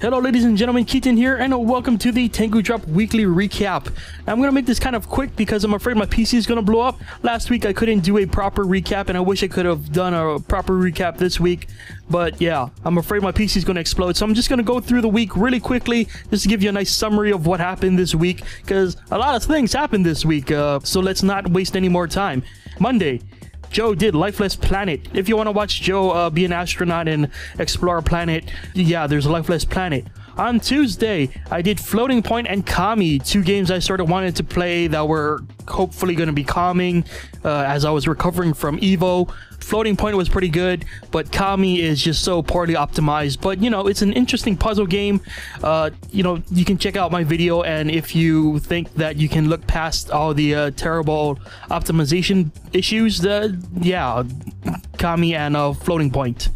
Hello ladies and gentlemen, Keaton here, and welcome to the Tengu Drop Weekly Recap. I'm going to make this kind of quick because I'm afraid my PC is going to blow up. Last week I couldn't do a proper recap, and I wish I could have done a proper recap this week. But yeah, I'm afraid my PC is going to explode, so I'm just going to go through the week really quickly just to give you a nice summary of what happened this week, because a lot of things happened this week, so let's not waste any more time. Monday, Joe did Lifeless Planet. If you want to watch Joe be an astronaut and explore a planet, yeah, there's a Lifeless Planet. On Tuesday, I did Floating Point and Kami, two games I sort of wanted to play that were hopefully going to be calming as I was recovering from Evo. Floating Point was pretty good, but Kami is just so poorly optimized. But, you know, it's an interesting puzzle game. You know, you can check out my video, and if you think that you can look past all the terrible optimization issues, yeah, Kami and Floating Point.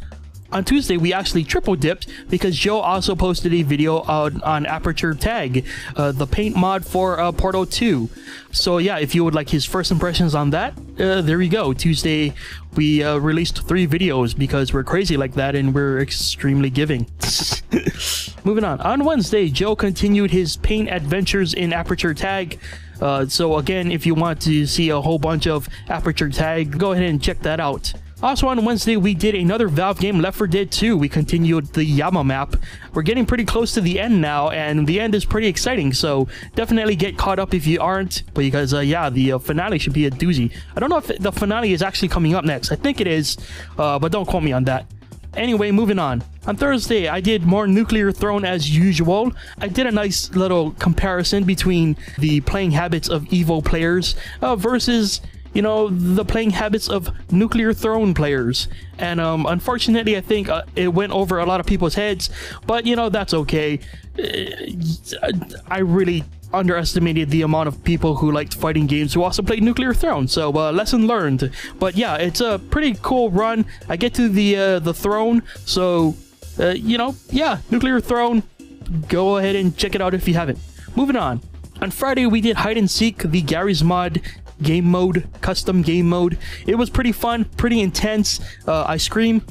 On Tuesday, we actually triple dipped because Joe also posted a video on Aperture Tag, the paint mod for Portal 2. So yeah, if you would like his first impressions on that, there you go. Tuesday, we released 3 videos because we're crazy like that and we're extremely giving. Moving on. On Wednesday, Joe continued his paint adventures in Aperture Tag. So again, if you want to see a whole bunch of Aperture Tag, go ahead and check that out. Also on Wednesday, we did another Valve game, Left 4 Dead 2. We continued the Yama map. We're getting pretty close to the end now, and the end is pretty exciting, so definitely get caught up if you aren't, because yeah, the finale should be a doozy. I don't know if the finale is actually coming up next. I think it is, but don't quote me on that. Anyway, moving on. On Thursday, I did more Nuclear Throne as usual. I did a nice little comparison between the playing habits of Evo players versus, you know, the playing habits of Nuclear Throne players. And unfortunately, I think it went over a lot of people's heads, but you know, that's okay. I really underestimated the amount of people who liked fighting games who also played Nuclear Throne, so lesson learned. But yeah, it's a pretty cool run. I get to the throne, so you know, yeah, Nuclear Throne, go ahead and check it out if you haven't. Moving on. On Friday, we did Hide and Seek, the Gary's Mod game mode, custom game mode. It was pretty fun, pretty intense. I scream.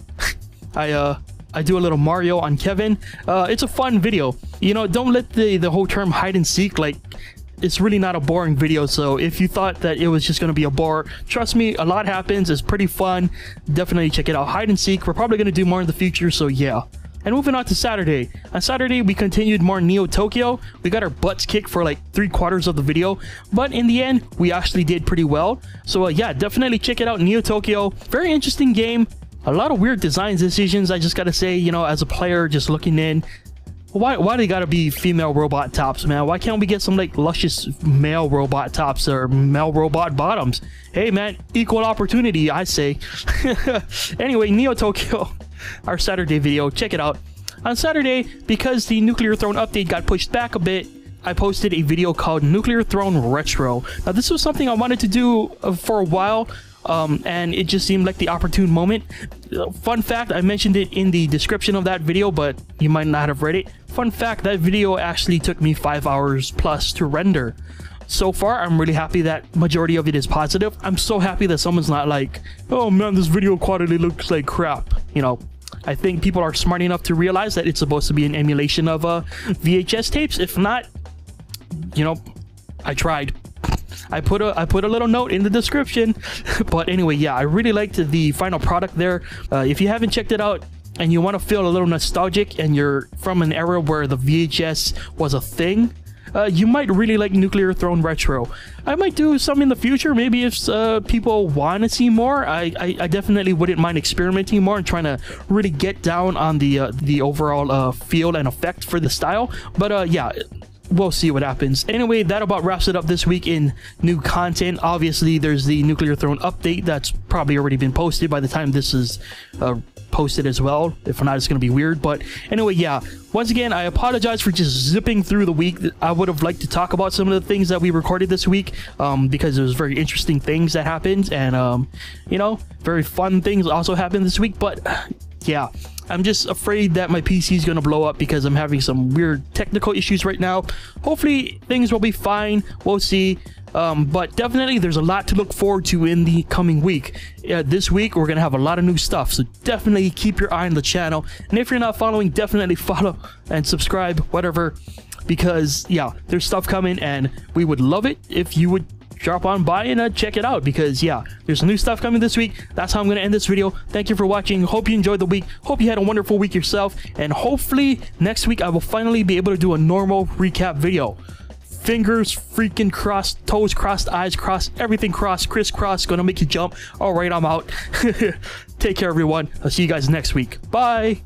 I do a little Mario on Kevin. It's a fun video. You know, don't let the whole term hide and seek, like, it's really not a boring video. So if you thought that it was just going to be a bore, trust me, a lot happens. It's pretty fun. Definitely check it out. Hide and Seek. We're probably going to do more in the future, so yeah. And moving on to Saturday. On Saturday, we continued more Neo Tokyo. We got our butts kicked for like 3/4 of the video, but in the end, we actually did pretty well. So yeah, definitely check it out, Neo Tokyo. Very interesting game. A lot of weird design decisions, I just gotta say, you know, as a player just looking in. Why they gotta be female robot tops, man? Why can't we get some like luscious male robot tops or male robot bottoms? Hey man, equal opportunity, I say. Anyway, Neo Tokyo, our Saturday video, check it out. On Saturday, because the Nuclear Throne update got pushed back a bit, I posted a video called Nuclear Throne Retro. Now this was something I wanted to do for a while, and it just seemed like the opportune moment. Fun fact, I mentioned it in the description of that video, but you might not have read it. Fun fact, that video actually took me 5 hours plus to render. So far, I'm really happy that majority of it is positive. I'm so happy that someone's not like, oh man, this video quality looks like crap. You know, I think people are smart enough to realize that it's supposed to be an emulation of VHS tapes. If not, you know, I tried. I put a little note in the description. But anyway, yeah, I really liked the final product there. If you haven't checked it out and you want to feel a little nostalgic and you're from an era where the VHS was a thing, you might really like Nuclear Throne Retro. I might do some in the future, maybe if people want to see more. I definitely wouldn't mind experimenting more and trying to really get down on the overall feel and effect for the style. But yeah, we'll see what happens. Anyway, that about wraps it up this week in new content. Obviously, there's the Nuclear Throne update that's probably already been posted by the time this is posted as well. If not, it's gonna be weird. But anyway, yeah, once again, I apologize for just zipping through the week. I would have liked to talk about some of the things that we recorded this week, because there's very interesting things that happened, and you know, very fun things also happened this week. But yeah, I'm just afraid that my PC is gonna blow up because I'm having some weird technical issues right now. Hopefully things will be fine, we'll see. But definitely there's a lot to look forward to in the coming week. This week we're gonna have a lot of new stuff, so definitely keep your eye on the channel. And if you're not following, definitely follow and subscribe, whatever, because yeah, there's stuff coming and we would love it if you would drop on by and check it out, because yeah, there's new stuff coming this week. That's how I'm gonna end this video. Thank you for watching. Hope you enjoyed the week. Hope you had a wonderful week yourself, and hopefully next week I will finally be able to do a normal recap video. Fingers freaking crossed, toes crossed, eyes crossed, everything crossed, crisscross, gonna make you jump. All right, I'm out. Take care, everyone. I'll see you guys next week. Bye.